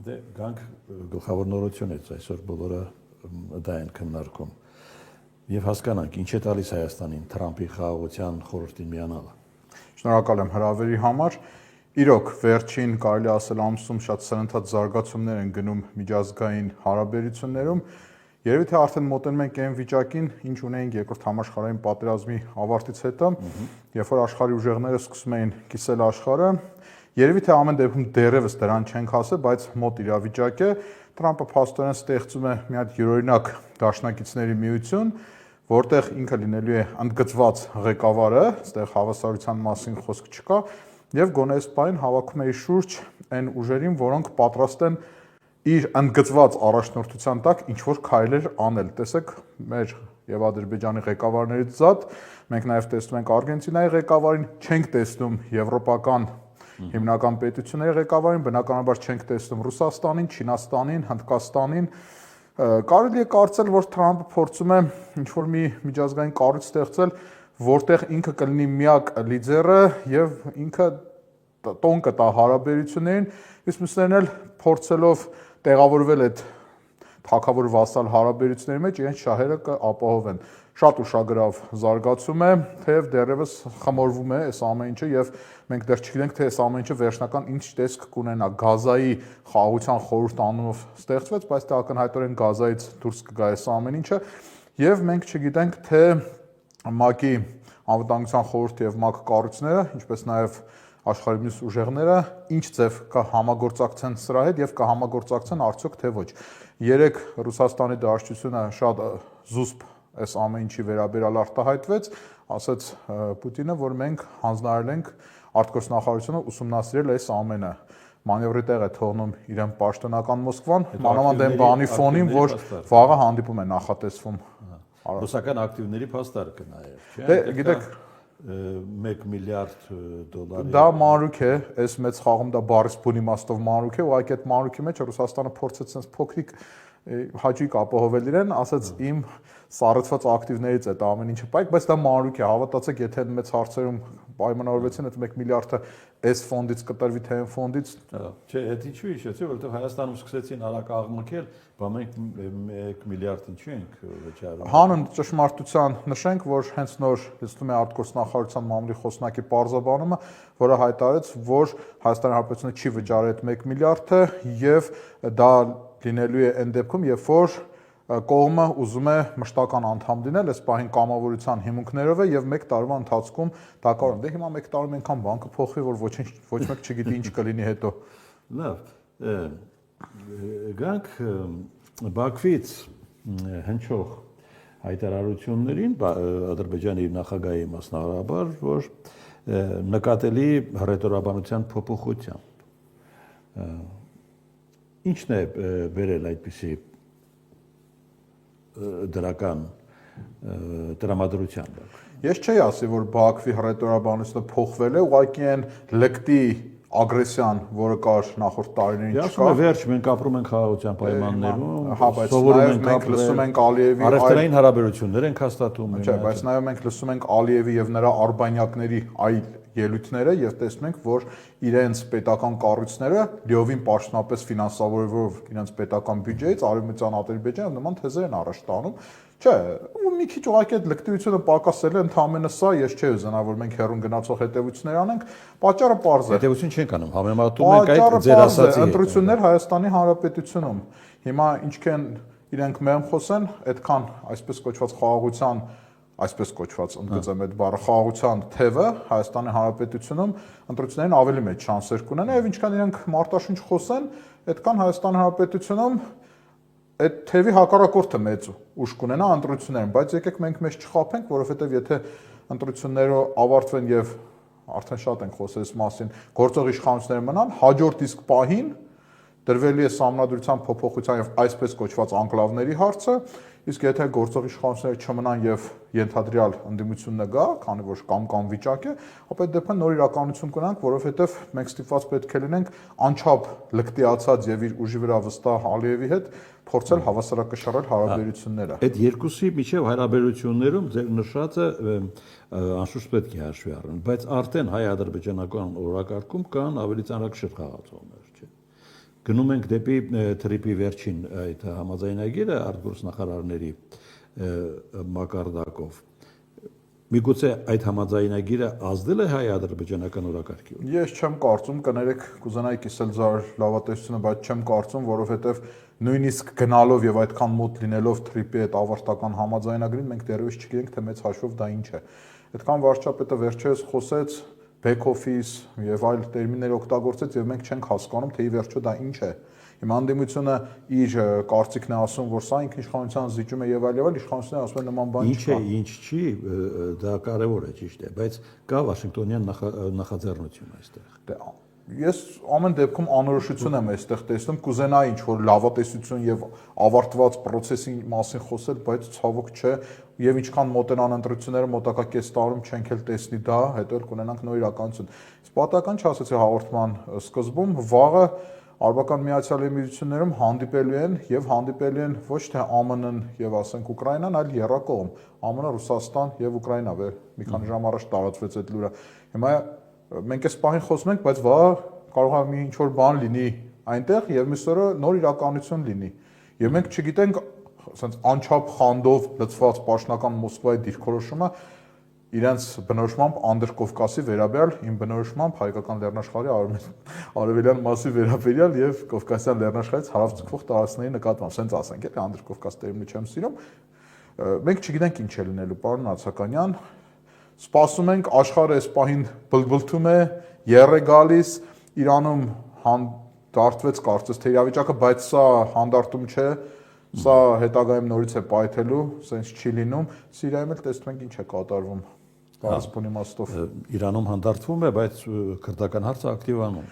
Դե գանք գլխավոր նորությունից այսօր բոլորը դա են քննարկում եւ հասկանանք ինչ է տալիս Հայաստանին Թրամփի խաղաղության խորհրդին միանալը։ Շնորհակալ եմ հրավերի համար։ Իրոք վերջին կարելի ասել ամսում շատ սրընթաց զարգացումներ են գնում միջազգային հարաբերություններում։ Երևի թե արդեն մոտենում ենք այն վիճակին, ինչ ունեինք երկրորդ համաշխարհային պատերազմի ավարտից հետո, երբ որ աշխարհի ուժեղները սկսում էին կիսել աշխարհը, երևի թե ամեն դեպքում դեռևս դրան չենք հասել, բայց մոտ իրավիճակ է։ Թրամփը փաստորեն ստեղծում է մի հատ յուրօրինակ դաշնակիցների միություն, որտեղ ինքը լինելու է ընդգծված ղեկավարը, այստեղ հավասարության մասին խոսք չկա, եւ գոնե այս բան հավաքում է իր շուրջ այն ուժերին, որոնք պատրաստ են իր ընդգծված առաջնորդության տակ ինչ որ քայլեր անել։ Տեսեք, մեր եւ Ադրբեջանի ղեկավարներից զատ մենք նաեւ տեսնում ենք Արգենտինայի ղեկավարին, չենք տեսնում եվրոպական հիմնական պետությունների ղեկավարին, բնականաբար չենք տեսնում Ռուսաստանին, Չինաստանին, Հնդկաստանին։ Կարելի է կարծել, որ Թրամփը փորձում է ինչ-որ մի միջազգային կառույց ստեղծել, որտեղ ինքը կլինի միակ լիդերը եւ ինքը տոն կտա հարաբերություններին, իսկ մյուսներն էլ փորձելով տեղավորվել այդ թագավոր վասալ հարաբերությունների մեջ իրենց շահերը կապահովեն։ Շատ ուշագրավ զարգացում է, թեև դեռևս խմորվում է այս ամեն ինչը եւ մենք դեռ չգիտենք, թե այս ամեն ինչը վերջնական ինչ տեսք կունենա։ Գազայի խաղաղության խորհուրդ անունով ստեղծվեց, բայց դա ակնհայտորեն Գազայից դուրս կգա այս ամեն ինչը եւ մենք չգիտենք, թե ՄԱԿ-ի անվտանգության խորհուրդը եւ ՄԱԿ կառույցները, ինչպես նաեւ աշխարհի մյուս ուժեղները ինչ ձև կհամագործակցեն սրա հետ եւ կհամագործակցեն արդյոք թե ոչ։ Երեք Ռուսաստանի դաշնությունը շատ զուսպ այս ամեն ինչի վերաբերյալ արտահայտվեց, ասաց Պուտինը, որ մենք հանձնարարել ենք արտգործնախարարությունը ուսումնասիրել այս ամենը։ Մանևրի տեղ է թողնում իրեն պաշտոնական Մոսկվան, մանավանդ այն բանի ֆոնին, որ վաղը հանդիպում է նախատեսվում։ Ռուսական ակտիվների փաստարկը նաեւ, չէ՞։ Դե գիտեք, 1 միլիարդ դոլարի։ Դա մանրուք է, այս մեծ խաղում դա բառից բուն իմաստով մանրուք է, ուղղակի այդ մանրուքի մեջ Ռուսաստանը փորձեց sense փոքրիկ հաճույք ապահովել իրեն, ասաց իմ սառեցված ակտիվներից է դա ամեն ինչը պայք, բայց դա մանրուք է, հավատացեք, եթե մեծ հարցերում պայմանավորվեցին այդ 1 միլիարդը այս ֆոնդից կտրվի թե այն ֆոնդից։ Չէ, այդ ինչու հիշեցի, որովհետև Հայաստանում սկսեցին արագ աղմկել, բա մենք 1 միլիարդ ինչու ենք վճարում։ Հանուն ճշմարտության նշենք, որ հենց նոր լսում է արտգործնախարարության մամուլի խոսնակի պարզաբանումը, որը հայտարարեց, որ Հայաստանի Հանրապետությունը չի վճարել այդ 1 միլիարդը եւ դա լինելու է այն դեպքում, երբ որ կողմը ուզում է մշտական անդամ լինել, այս պահին կամավորության հիմունքներով է եւ 1 տարվա ընթացքում դա կարող է։ Դե հիմա 1 տարում այնքան բան կփոխվի, որ ոչ մեկ չգիտի ինչ կլինի հետո։ Լավ։ Գանք Բաքվից հնչող հայտարարություններին Ադրբեջանի նախագահի մասնավորաբար, որ նկատելի հռետորաբանության փոփոխությամբ ինչն է վերել այդպիսի դրական տրամադրությամբ։ Ես չէի ասի, որ Բաքվի հռետորաբանությունը փոխվել է, ուղղակի այն լկտի ագրեսիան, որը կար նախորդ տարիներին չկա։ Ասում եմ, վերջ մենք ապրում ենք խաղաղության պայմաններում, հա, բայց նաև մենք լսում ենք Ալիևի առևտրային հարաբերություններ ենք հաստատում։ Չէ, բայց նաև մենք լսում ենք Ալիևի եւ նրա արբանյակների այլ ելույթները եւ տեսնում ենք, որ իրենց պետական կառույցները լիովին պաշտոնապես ֆինանսավորելով իրենց պետական բյուջեից արևմտյան Ադրբեջանը նման թեզեր են առաջ տանում։ Չէ, ու մի քիչ ուղղակի այդ լկտիությունը պակասել է ընդհանրապես սա, ես չէի ուզենա, որ մենք հերուն գնացող հետևություններ անենք, պատճառը պարզ է։ Հետևություն չենք անում, համեմատում ենք այդ ձեր ասացի ընտրություններ Հայաստանի Հանրապետությունում։ Հիմա ինչքան իրենք մեղմ խոսեն, այդքան այսպես կոչված խաղաղության, այսպես կոչված ընդգծեմ այդ բառը խաղաղության թևը Հայաստանի Հանրապետությունում ընտրություններին ավելի մեծ շանսեր կունենա եւ ինչքան իրենք մարտաշունչ խոսեն, այդքան Հայաստանի Հանրապետությունում այդ թևի հակառակորդը մեծ ուժ կունենա ընտրություններին, բայց եկեք մենք մեզ չխաբենք, որովհետեւ եթե ընտրությունները ավարտվեն եւ արդեն շատ ենք խոսել այս մասին, գործող իշխանությունները մնան, հաջորդ իսկ պահին դրվելի է սահմանադրության փոփոխության եւ այսպես կոչված անկլավների հարցը, իսկ եթե գործող իշխանությունները չմնան եւ ենթադրյալ ընդդիմությունը գա, քանի որ կամ վիճակ է, ապա այդ դեպքում նոր իրականություն կունենանք, որովհետեւ մենք ստիպված պետք է լինենք անչափ լկտիացած եւ իր ուժի վրա վստահ Ալիևի հետ փորձել հավասարակշռել հարաբերությունները։ Այդ երկուսի միջև հարաբերություններում ձեր նշածը անշուշտ պետք է հաշվի առնել, բայց արդեն հայ-ադրբեջանական օրակարգում կան ավելի ծանրակշիռ խաղացողներ, չէ՞։ գնում ենք դեպի թրիպի վերջին այդ համաձայնագիրը արտգործնախարարների մակարդակով։ Միգուցե այդ համաձայնագիրը ազդել է հայ-ադրբեջանական օրակարգի վրա։ Ես չեմ կարծում, կներեք, կուզենայի կիսել ձեր լավատեսությունը, բայց չեմ կարծում, որովհետև նույնիսկ գնալով եւ այդքան մոտ լինելով թրիպի այդ ավարտական համաձայնագրին մենք դեռևս չգիտենք, թե մեծ հաշվով դա ինչ է։ Այդքան վարչապետը վերջերս խոսեց back office եւ այլ տերմիններ օգտագործեց եւ մենք չենք հասկանում, թե ի վերջո դա ինչ է։ Հիմա անդիմությունը իր կարծիքն է ասում, որ սա ինքնիշխանության զիջում է եւ այլ, իշխանությունը ասում է նման բան չկա։ Ինչ չի, դա կարևոր է, ճիշտ է, բայց կա Վաշինգտոնյան նախաձեռնություն այստեղ։ Ես ամեն դեպքում անորոշություն եմ այստեղ տեսնում, կուզենայի ինչ որ լավատեսություն եւ ավարտված process-ի մասին խոսել, բայց ցավոք չէ, եւ ինչքան մոտենան ընտրությունները մոտակա կես տարում չենք էլ տեսնի դա, հետո էլ կունենանք նոր իրականություն։ Իսկ պատահական չասեցի հաղորդման սկզբում, վաղը Արաբական Միացյալ Էմիրություններում հանդիպելու են եւ հանդիպելու են ոչ թե ԱՄՆ-ն եւ ասենք Ուկրաինան, այլ եռակողմ ԱՄՆ, Ռուսաստան եւ Ուկրաինա, մի քանի ժամ առաջ տարածվեց այդ լուրը։ Հիմա մենք այս պահին խոսում ենք, բայց վաղ կարող է մի ինչ-որ բան լինի այնտեղ եւ մյուս օրը նոր իրականություն լինի։ Եվ մենք չգիտենք, ասենց անչափ խանդով լցված պաշտոնական Մոսկվայի դիրքորոշումը իրենց բնորոշմամբ Անդրկովկասի վերաբերյալ, իմ բնորոշմամբ հայկական լեռնաշխարհի արևելյան մասի վերաբերյալ եւ Կովկասյան լեռնաշխարհից հարավ ձգվող տարածքների նկատմամբ, ասենց ասենք, էլի Անդրկովկաս տերմինը չեմ սիրում։ Մենք չգիտենք ինչ է լինելու, պարոն Նացականյան։ Սպասում ենք, աշխարհը այս պահին բլբլթում է, եռ է գալիս, Իրանում հանդարտվեց կարծես թե իրավիճակը, բայց սա հանդարտում չէ, սա հետագայում նորից է պայթելու, սենց չի լինում։ Սիրիայում էլ տեսնում ենք ինչ է կատարվում։ Կարծում իմաստով Իրանում հանդարտվում է, բայց քրդական հարցը ակտիվանում։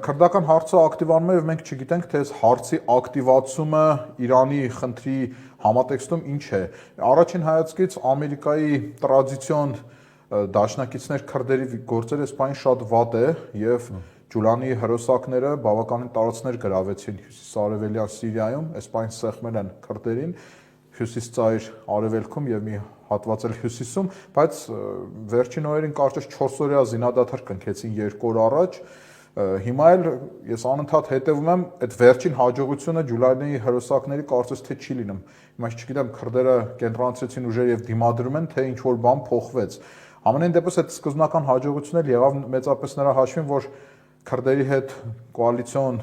Քրդական հարցը ակտիվանում է եւ մենք չգիտենք, թե այս հարցի ակտիվացումը Իրանի խնդրի համատեքստում ինչ է։ Առաջին հայացքից Ամերիկայի տրադիցիոն դաշնակիցներ քրդերի գործերը սպայն շատ վատ է եւ Ջուլանի հրոսակները բավականին տարածքներ գրավեցին հյուսիսարևելյան Սիրիայում, այսպայն սեղմել են քրդերին հյուսիսծայր արևելքում եւ մի հատված էլ հյուսիսում, բայց վերջին օրերին կարծես 4 օրյա զինադադար կնքեցին 2 օր առաջ։ Հիմա էլ ես անընդհատ հետևում եմ այդ վերջին հաջողությունը Ջուլանի հրոսակների կարծես թե չի լինում։ Հիմա չգիտեմ քրդերը կենտրոնացրեցին ուժեր եւ դիմադրում են, թե ինչ որ բան փոխվեց։ Ամենայն դեպս այդ սկզբնական հաջողությունն էլ եղավ մեծապես նրա հաշվին, որ քրդերի հետ կոալիցիոն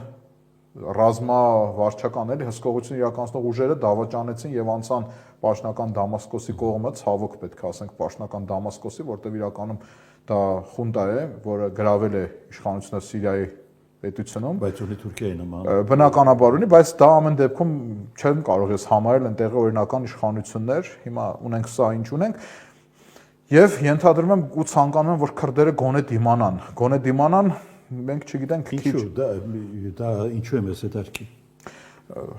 ռազմավարչական էլի հսկողություն իրականացնող ուժերը դավաճանեցին եւ անցան պաշտոնական Դամասկոսի կողմը, ցավոք պետք է ասենք պաշտոնական Դամասկոսի, որտեղ իրականում դա խունտա է, որը գրավել է իշխանությունը Սիրիայի պետությունում, բայց ունի Թուրքիայի նման։ Բնականաբար ունի, բայց դա ամեն դեպքում չեմ կարող ես համարել այնտեղի օրինական իշխանություններ, հիմա ունենք սա ինչ ունենք, եւ ենթադրում եմ ու ցանկանում եմ, որ քրդերը գոնե դիմանան, մենք չգիտենք ինչու դա ինչու է մեզ հետարքի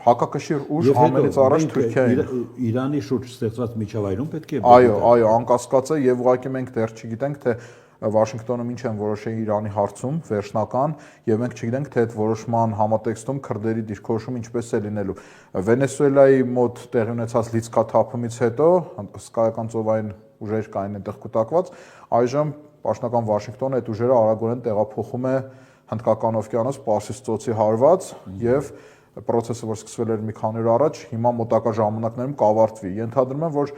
հակակշիռ ուժ ամենից առաջ Թուրքիային Իրանի շուրջ ստեղծված միջավայրում պետք է այո անկասկած է եւ ուղղակի մենք դեռ չգիտենք թե Վաշինգտոնում ինչ են որոշել Իրանի հարցում վերջնական եւ մենք չգիտենք թե այդ որոշման համատեքստում քրդերի դիրքորոշումը ինչպես է լինելու Վենեսուելայի մոտ տեղի ունեցած լիցքաթափումից հետո հսկայական ծովային ուժեր կային այնտեղ կուտակված այժմ Պաշտոնական Վաշինգտոնը այդ ուժերը արագորեն տեղափոխում է Հնդկական օվկիանոս Պարսից ծոցի հարված եւ process-ը որ սկսվել էր մի քանի օր առաջ, հիմա մոտակա ժամանակներում կավարտվի։ Ենթադրում եմ, որ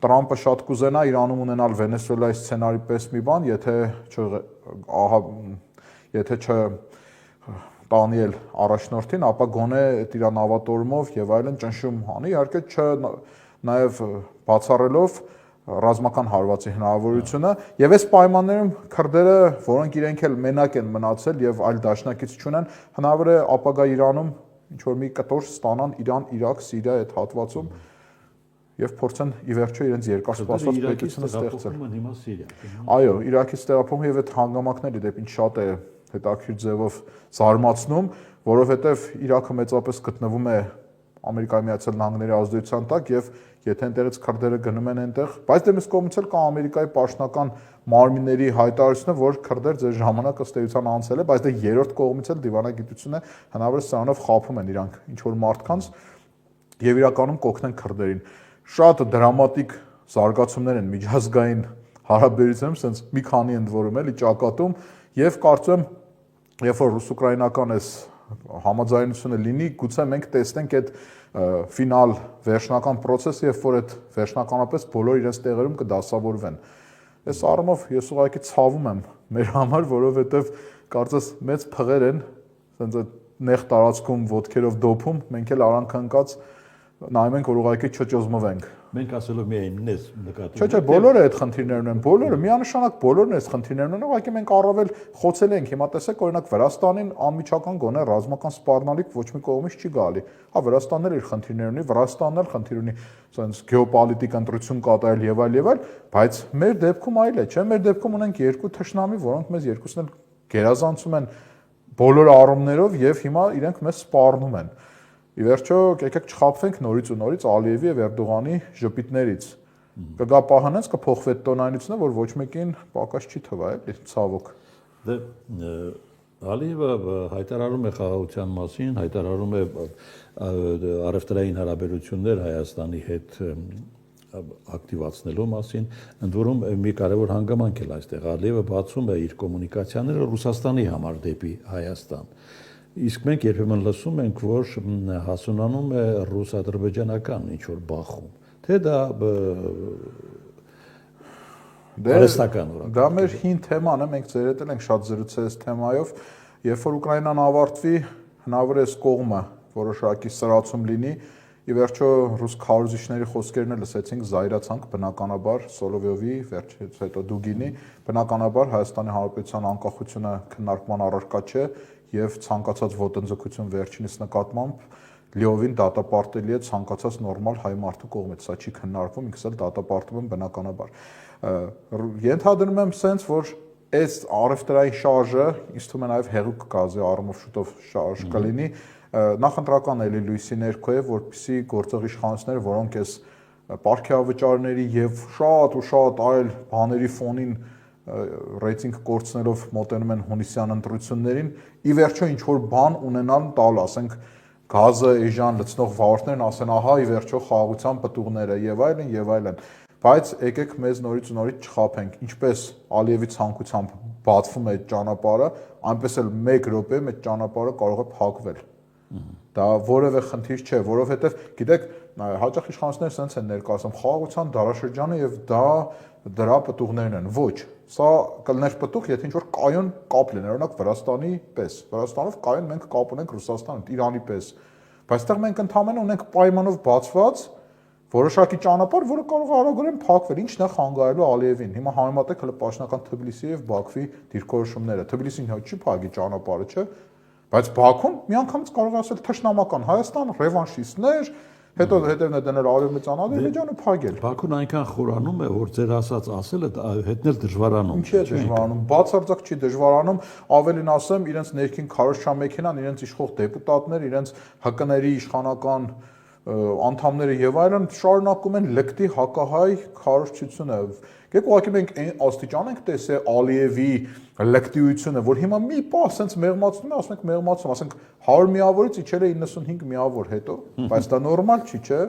Տրամպը շատ կուզենա Իրանում ունենալ Վենեսուելայի սցենարի պես մի բան, եթե տանի էլ առաջնորդին, ապա գոնե այդ իր նավատորմով եւ այլն ճնշում անի, իհարկե նաեւ բացառելով ռազմական հարվածի հնարավորությունը եւ այս պայմաններում քրդերը, որոնք իրենք էլ մենակ են մնացել եւ այլ դաշնակից չունեն, հնարավոր է ապագա Իրանում ինչ որ մի կտոր ստանան Իրան, Իրաք, Սիրիա այդ հատվածում եւ փորձեն ի վերջո իրենց երկարսպասված պետությունը ստեղծել։ Այո, Իրաքից տեղափոխում եւ այդ հանգամանքները դեպի ինչ շատ է հետաքրքիր ձևով զարմացնում, որովհետեւ Իրաքը մեծապես գտնվում է Ամերիկայի Միացյալ Նահանգների ազդեցության տակ եւ եթե այնտեղից քրդերը գնում են այնտեղ, բայց դեմս կողմից էլ կա Ամերիկայի պաշտոնական մարմինների հայտարարությունը, որ քրդեր ձեր ժամանակը ըստ էության անցել է, բայց դա երրորդ կողմից էլ դիվանագիտությունը հնարավոր է սրանով խափում են իրանք ինչ որ մարդկանց եւ իրականում կօգնեն քրդերին։ Շատ դրամատիկ զարգացումներ են միջազգային հարաբերությունում, sense մի քանի ընդ որում էլի ճակատում եւ կարծում եմ երբ որ ռուս-ուկրաինական այս համաձայնությունը լինի, գուցե մենք տեսնենք այդ ֆինալ վերջնական process-ը, երբ որ այդ վերջնականապես բոլոր իրենց տեղերում կդասավորվեն։ Այս առումով ես ուղղակի ցավում եմ մեր համար, որովհետև կարծես մեծ փղեր են, ասենց այդ նեղ տարածքում ոտքերով դոփում, մենք էլ արանք ընկած նայում ենք, որ ուղղակի չճոզմվենք։ Մենք ասելով միայն ես նկատում Չէ, բոլորը այդ խնդիրներն են, բոլորը, միանշանակ բոլորն այս խնդիրներն են, ուղղակի մենք առավել խոցել ենք, հիմա տեսեք, օրինակ Վրաստանին անմիջական գոնե ռազմական սպառնալիք ոչ մի կողմից չի գալի։ Հա, Վրաստանն էլ իր խնդիրներն ունի, Վրաստանն էլ խնդիր ունի, ասենց գեոպոլիտիկ ընտրություն կատարել եւ այլ, բայց մեր դեպքում այլ է, չէ՞, մեր դեպքում ունենք երկու թշնամի, որոնք մեզ երկուսն էլ գերազանցում են բոլոր առումներով եւ հիմա իրենք մեզ սպառնում են։ Ի վերջո, եկեք չխաբվենք նորից ու նորից Ալիևի եւ Էրդողանի ժպիտներից։ Կգա պահանց, կփոխվի այդ տոնայնությունը, որ ոչ մեկին պակաս չի թվա, էլի, ցավոք։ Դե Ալիևը հայտարարում է խաղաղության մասին, հայտարարում է առևտրային հարաբերություններ Հայաստանի հետ ակտիվացնելու մասին, ընդ որում մի կարևոր հանգամանք էլ այստեղ Ալիևը բացում է իր կոմունիկացիաները Ռուսաստանի համար դեպի Հայաստան։ Իսկ մենք երբեմն լսում ենք, որ հասունանում է ռուս-ադրբեջանական ինչ-որ բախում, թե դա արհեստական օրակարգ։ Դա մեր հին թեման է, մենք ձեր հետ ենք շատ զրուցել այս թեմայով, երբ որ Ուկրաինան ավարտվի, հնարավոր է այս կողմը որոշակի սրացում լինի, ի վերջո ռուս քարոզիչների խոսքերն էլ լսեցինք, զայրացանք բնականաբար Սոլովյովի, վերջից հետո Դուգինի, բնականաբար Հայաստանի Հանրապետության անկախությունը քննարկման առարկա չէ եւ ցանկացած ոտնձգություն վերջինիս նկատմամբ լիովին դատապարտելի է ցանկացած նորմալ հայ մարդու կողմից, սա չի քննարկվում, ինքս էլ դատապարտում եմ բնականաբար։ Ենթադրում եմ սենց, որ այս առևտրային շարժը, ինձ թվում է նաև հեղուկ գազի առումով շուտով շարժ կլինի, նախընտրական էլի լույսի ներքո է, որպեսզի գործող իշխանությունները, որոնք այս պարգևավճարների եւ շատ այլ բաների ֆոնին ռեյտինգ կորցնելով մոտենում են հունիսյան ընտրություններին, ի վերջո ինչ որ բան ունենան տալ, ասենք գազը էժան լցնող վարորդներն ասեն, ահա ի վերջո խաղաղության պտուղները եւ այլն, բայց եկեք մեզ նորից ու նորից չխաբենք, ինչպես Ալիևի ցանկությամբ բացվում է այդ ճանապարհը, այնպես էլ 1 րոպեում այդ ճանապարհը կարող է փակվել։ Դա որևէ խնդիր չէ, որովհետև գիտեք, հաճախ իշխանությունները sense են ներկայացնում խաղաղության դարաշրջանը եւ դրա պտուղներն են։ Ոչ, սա կլներ պտուղ, եթե ինչ-որ կայուն կապ լիներ, օրինակ Վրաստանի պես։ Վրաստանով կայուն մենք կապ ունենք Ռուսաստանի, Իրանի պես։ Բայց այդտեղ մենք ընդհանրապես ունենք պայմանով բացված որոշակի ճանապարհ, որը կարող է արագորեն փակվել, ինչն է խանգարելու Ալիևին։ Հիմա համեմատեք հələ պաշտոնական Թբիլիսի եւ Բաքվի դիրքորոշումները։ Թբիլիսին հա չի փակի ճանապարհը, չէ՞։ Բայց Բաքուն միանգամից կարող է ասել թշնամական Հայաստան, ռևանշիստներ, հետո հետևն է դնել Արևմտյան Ադրբեջանը փակել։ Բաքուն այնքան խորանում է, որ ձեր ասելը հետնել դժվարանում։ Ինչի է դժվարանում։ Բացարձակ չի դժվարանում, ավելին ասեմ, իրենց ներքին քարոզչամեքենան, իրենց իշխող դեպուտատներ, իրենց ՀԿ-ների իշխանական անդամները եւ այլն շարունակում են լկտի հակահայ քարոզչությունը։ Եկեք ուղղակի մենք աստիճան ենք տեսել Ալիևի լկտիությունը, որ հիմա մի պահ ասենց մեղմացնում է, ասենք մեղմացում, ասենք 100 միավորից իջել է 95 միավոր հետո, բայց դա նորմալ չի, չէ՞։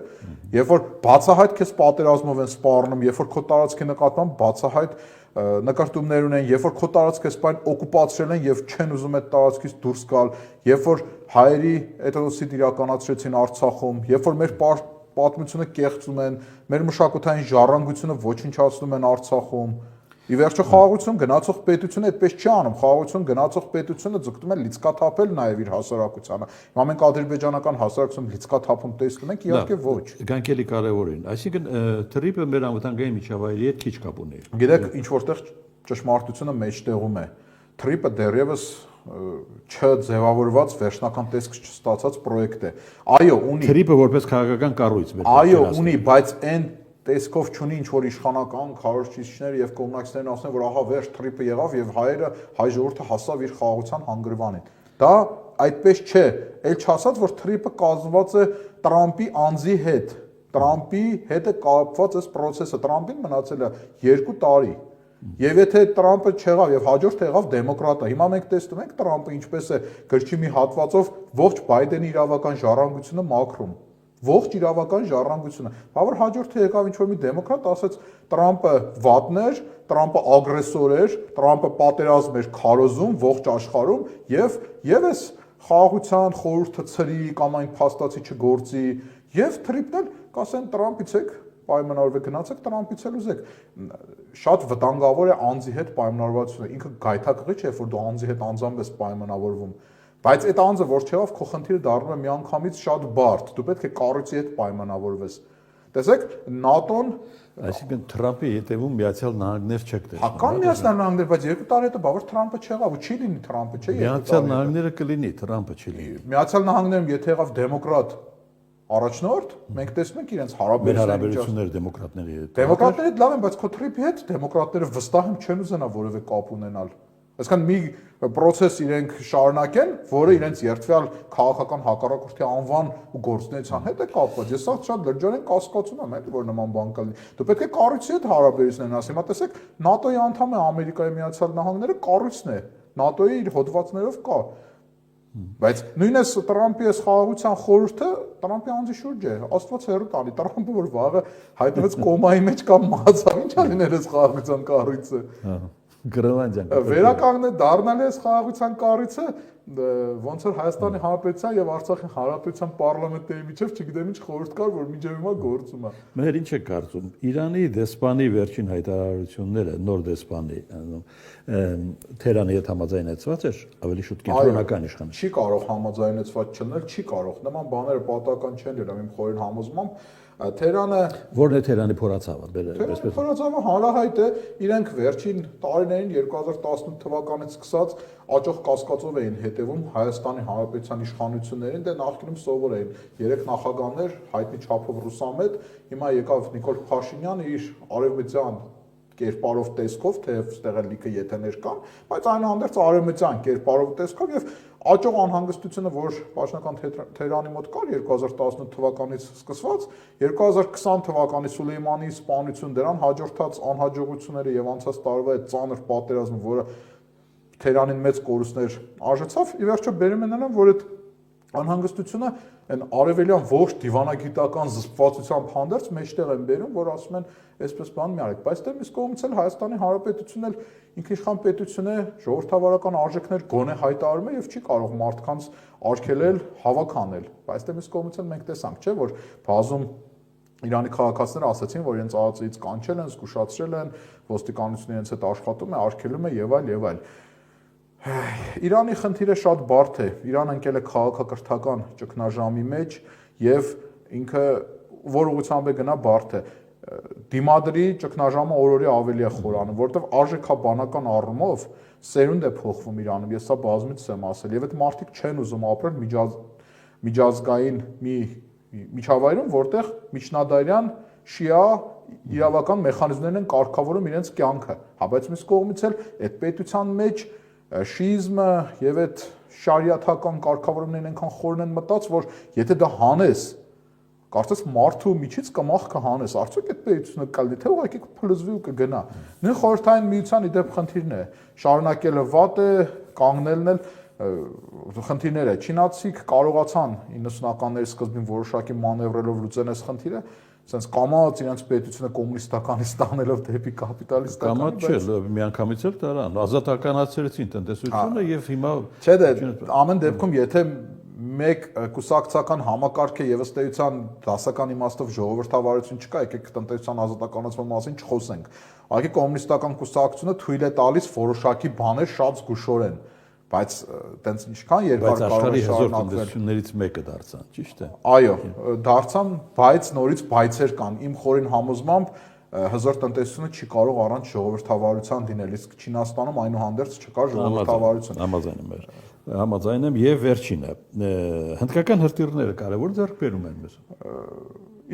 Երբ որ բացահայտ քեզ պատերազմով են սպառնում, երբ որ քո տարածքի նկատմամբ բացահայտ նկարտումներ ունեն, երբ որ քո տարածքը սպայն օկուպացրել են եւ չեն ուզում այդ տարածքից դուրս գալ, երբ որ հայերի էթնոսիդ իրականացրեցին Արցախում, երբ որ մեր պատմությունը կեղծում են, մեր մշակութային ժառանգությունը ոչնչացնում են Արցախում, ի վերջո խաղաղություն գնացող պետությունը այդպես չի անում, խաղաղություն գնացող պետությունը ձգտում է լիցքաթափել նաեւ իր հասարակությանը։ Հիմա մենք ադրբեջանական հասարակություն լիցքաթափում տեսնում ենք, իհարկե ոչ։ Գանք էլի կարևորին, այսինքն թրիպը մեր անվտանգային միջավայրի հետ քիչ կապ ունի։ Գիտեք, ինչ որտեղ ճշմարտությունը մեջտեղում է։ Թրիպը դեռևս չձևավորված վերջնական տեսք չստացած պրոյեկտ է։ Այո, ունի։ Թրիպը որպես քաղաքական կառույց մեր։ Այո, ունի, բայց այն տեսքով չունի ինչ որ իշխանական քարոզչիչներ եւ կոմունիստներն ասեն, որ ահա վերջ թրիպը եղավ եւ հայ ժողովուրդը հասավ իր խաղաղության հանգրվանին։ Դա այդպես չէ, ել չասած, որ թրիպը կազմված է Տրամպի անձի հետ։ Տրամպի հետ է կապված այս process-ը։ Տրամպին մնացել է 2 տարի։ Եվ եթե Տրամպը չեղավ եւ հաջորդ եղավ դեմոկրատը, հիմա մենք տեսնում ենք Տրամպը ինչպես է գրչի մի հատվածով ողջ Բայդենի իրավական ժառանգությունը մաքրում։ Ողջ իրավական ժառանգությունը։ Բավար հաջորդը եկավ ինչ-որ մի դեմոկրատ, ասաց Տրամպը վատն էր, Տրամպը ագրեսոր էր, Տրամպը պատերազմ էր քարոզում ողջ աշխարհում եւ այս խաղաղության խորհուրդը ծրի կամ այն փաստացի չգործի եւ թրիպն էլ կասեն Տրամփից եք պայմանավորվեք գնացեք Տրամփից էլ ուզեք շատ վտանգավոր է անձի հետ պայմանավորվածությունը ինքը գայթակղի չէ որ դու անձի հետ անձամբ ես պայմանավորվում բայց այդ անձը որ չեղավ քո խնդիրը դառնում է միանգամից շատ բարդ դու պետք է կառույցի հետ պայմանավորվես տեսեք ՆԱՏՕ-ն այսինքն Թրամփի հետևում Միացյալ Նահանգներ չեք տեսնում հական Միացյալ Նահանգներ բայց 2 տարի հետո բավարար Թրամփը չեղավ ու չի լինի Թրամփը չէ Միացյալ Նահանգները կլինի Թրամփը չի լինի Միացյալ Նահանգներում եթե եղավ դեմոկրատ առաջնորդ մենք տեսնում ենք իրենց հարաբերությունները դեմոկրատների հետ դեմոկրատները լավ են բայց քո թրիփի հետ դեմոկրատները վստահ եմ չեն ուզենա որևէ կապ ունենալ այսինքն մի process իրենք շարունակեն որը իրենց երթվյալ քաղաքական հակառակորդի անվան ու գործունեության հետ է կապված ես սա շատ լրջորեն կասկածում եմ որ նման բան կլինի դու պետք է կառույցի հետ հարաբերություններ ասի հիմա տեսեք ՆԱՏՕ-ի անդամ է Ամերիկայի Միացյալ Նահանգները կառույցն է ՆԱՏՕ-ի իր հոդվածներով կա բայց նույնպես Տրամփի այս խաղաղության խորհուրդը Տրամփի անձի շուրջ է Աստված հեռու տանի Տրամփը որ վաղը հայտնվեց կոմայի մեջ կամ մահացավ ի՞նչ է լինել այս խաղաղության կառույցը Գրելանդիան վերականգնե դառնալ է այս խաղաղության կառույցը ոնց որ Հայաստանի Հանրապետության եւ Արցախի Հանրապետության պարլամենտների միջև չգիտեմ ինչ խորհուրդ կար որ միջև հիմա գործում է Մեր ինչ է կարծում Իրանի դեսպանի վերջին հայտարարությունները նոր դեսպանի Թեհրանի հետ համաձայնեցված էր ավելի շուտ կենտրոնական իշխան չի կարող համաձայնեցված չլինել չի կարող նման բաները պատահական չեն եղել իմ խորին համոզմամբ Թեհրանը որն է Թեհրանի փորացավը այսպես փորացավը հանրահայտ է իրենք վերջին տարիներին 2018 թվականից սկսած աճող կասկածով էին հետևում Հայաստանի Հանրապետության իշխանություններին դե նախկինում սովոր էին 3 նախագահներ հայտնի չափով ռուսամետ հիմա եկավ Նիկոլ Փաշինյանը իր արևմտյան կերպարով տեսքով թեև ստեղ լիքը եթեներ կան բայց այնուհանդերձ արևմտյան կերպարով տեսքով եւ աճող անհանգստությունը որ պաշտոնական Թեհրանի մոտ կար 2018 թվականից սկսված 2020 թվականի Սուլեյմանի սպանություն դրան հաջորդած անհաջողությունները եւ անցած տարվա այդ ծանր պատերազմը որը Թեհրանին մեծ կորուստներ արժեցավ ի վերջո բերում են նրան որ այդ անհանգստությունը այն արևելյան ողջ դիվանագիտական զսպվածությամբ հանդերձ մեջտեղ են բերում որ ասում են այսպես բան մի արեք բայց դե մյուս կողմից էլ Հայաստանի Հանրապետությունն էլ ինքնիշխան պետություն է ժողովրդավարական արժեքներ գոնե հայտարարում է եւ չի կարող մարդկանց արգելել հավաքանել բայց դե մյուս կողմից էլ մենք տեսանք չէ որ բազում Իրանի քաղաքացիները ասացին որ իրենց ԱԱԾ-ից կանչել են զգուշացրել են ոստիկանությունը իրենց հետ աշխատում է արգելում է եւ այլ Իրանի խնդիրը շատ բարդ է Իրանը ընկել է քաղաքակրթական ճգնաժամի մեջ եւ ինքը որ ուղղությամբ է գնա բարդ է դիմադրի ճգնաժամը օրորի ավելի է խորանում որովհետեւ արժեքաբանական առումով սերունդ է փոխվում Իրանում ես սա բազմից եմ ասել եւ այդ մարդիկ չեն ուզում ապրել միջազգային մի միջավայրում որտեղ միջնադարյան շիա իրավական մեխանիզմներն են կարգավորում իրենց կյանքը հա բայց մյուս կողմից էլ այդ պետության մեջ շիիզմը եւ այդ շարիաթական կարգավորումներն այնքան խորն են մտած որ եթե դա հանես կարծես մարդու միջից կմախ կհանես արդյոք այդ պետությունը կլինի թե ուղղակի կփլզվի ու կգնա նույն խորհրդային միության իդեպ խնդիրն է շարունակելը վատ է կանգնելն էլ խնդիրներ է չինացիք կարողացան 90-ականների սկզբին որոշակի մանևրելով լուծեն այս խնդիրը sense կամաց իրենց պետությունը կոմունիստականից տանելով դեպի կապիտալիստական կամաց չէ միանգամից էլ տարան ազատականացրեցին տնտեսությունը եւ հիմա չէ դե ամեն դեպքում եթե մեկ կուսակցական համակարգ է եւ ըստ էության դասական իմաստով ժողովրդավարություն չկա եկեք տնտեսության ազատականացման մասին չխոսենք այլ կոմունիստական կուսակցությունը թույլ է տալիս որոշակի բաներ շատ զգուշորեն բայց տենց ինչքան երկար կարող է շարունակվել տնտեսություններից մեկը դարձան ճիշտ է այո դարձան բայց նորից բայցեր կան իմ խորին համոզմամբ հզոր տնտեսությունը չի կարող առանց ժողովրդավարության դինել իսկ Չինաստանում այնուհանդերձ չկա ժողովրդավարություն համաձայն եմ եւ վերջինը հնդկական հրթիռները կարևոր ձեռքբերում են մեզ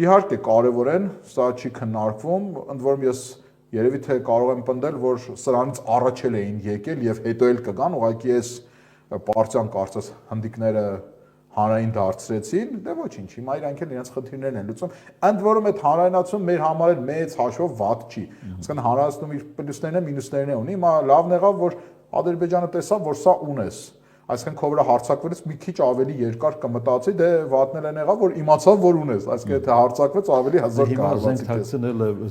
իհարկե կարևոր են սա չի քննարկվում ընդ որում ես Երևի թե կարող եմ պնդել, որ սրանից առաջել էին եկել եւ հետո էլ կգան, ուղղակի այս պարտիան կարծես հնդիկները հանրային դարձրեցին, դե ոչինչ, հիմա իրանք էլ իրենց խնդիրներն են լուծում։ Ընդ որում այդ հանրայնացում մեր համար էլ մեծ հաշվով վատ չի։ Այսինքն հանրայնացնում իր պլյուսներն ու մինուսներն ունի։ Հիմա լավն եղավ, որ Ադրբեջանը տեսավ, որ սա ունես։ այսինքն քո վրա հարձակվելուց մի քիչ ավելի երկար կմտածի, դե վատնել են եղավ, որ իմացավ, որ ունես, այսինքն եթե հարձակվեց ավելի հազար կհարվածի քեզ։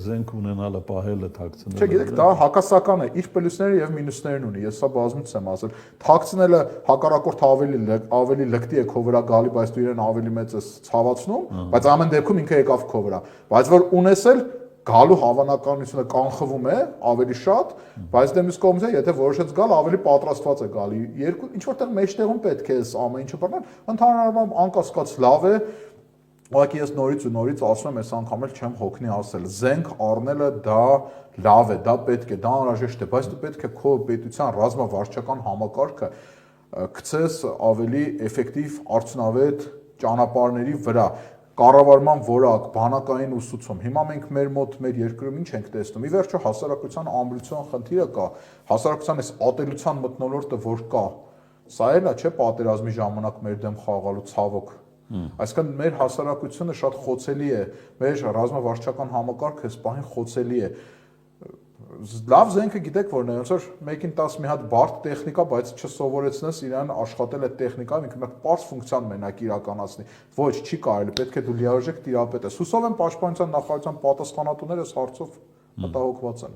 Զենք ունենալը, պահելը թաքցնելը։ Չէ, գիտեք, դա հակասական է, իր պլյուսները եւ մինուսներն ունի։ Ես սա բազմից եմ ասել։ Թաքցնելը հակառակորդ ավելի լկտի է քո վրա գալի, բայց դու իրեն ավելի մեծ ես ցավացնում, բայց ամեն դեպքում ինքը եկավ քո վրա։ Բայց որ ունեսել գալու հավանականությունը կանխվում է ավելի շատ, բայց դե մյուս կողմից եթե որոշեց գալ, ավելի պատրաստված է գալի։ Երկու ինչ որտեղ մեջտեղում պետք է ամեն ինչը բռնել, ընդհանրապես անկասկած լավ է։ Ուղղակի ես նորից ասում եմ, այս անգամ էլ չեմ հոգնի ասել, զենք առնելը դա լավ է, դա պետք է, դա անհրաժեշտ է, բայց դու պետք է քո պետության ռազմավարչական համակարգը գցես ավելի էֆեկտիվ արդյունավետ ճանապարհների վրա։ Կառավարման որակ, բանակային ուսուցում։ Հիմա մենք մեր մոտ մեր երկրում ինչ ենք տեսնում։ Ի վերջո հասարակության ամրության խնդիրը կա, հասարակության այս ատելության մթնոլորտը որ կա, սա էլ է, չէ, պատերազմի ժամանակ մեր դեմ խաղալու ցավոք։ Այսինքն մեր հասարակությունը շատ խոցելի է, մեր ռազմավարչական համակարգը այս պահին խոցելի է։ Լավ զենքը գիտեք որն է, ոնց որ 1-10 մի հատ բարդ տեխնիկա, բայց չսովորեցնես իրան աշխատել այդ տեխնիկայով, ինքը մեկ պարզ ֆունկցիան մենակ իրականացնի։ Ոչ, չի կարելի, պետք է դու լիարժեք տիրապետ ես։ Հուսով եմ պաշտպանության նախարարության պատասխանատուները այս հարցով մտահոգված են։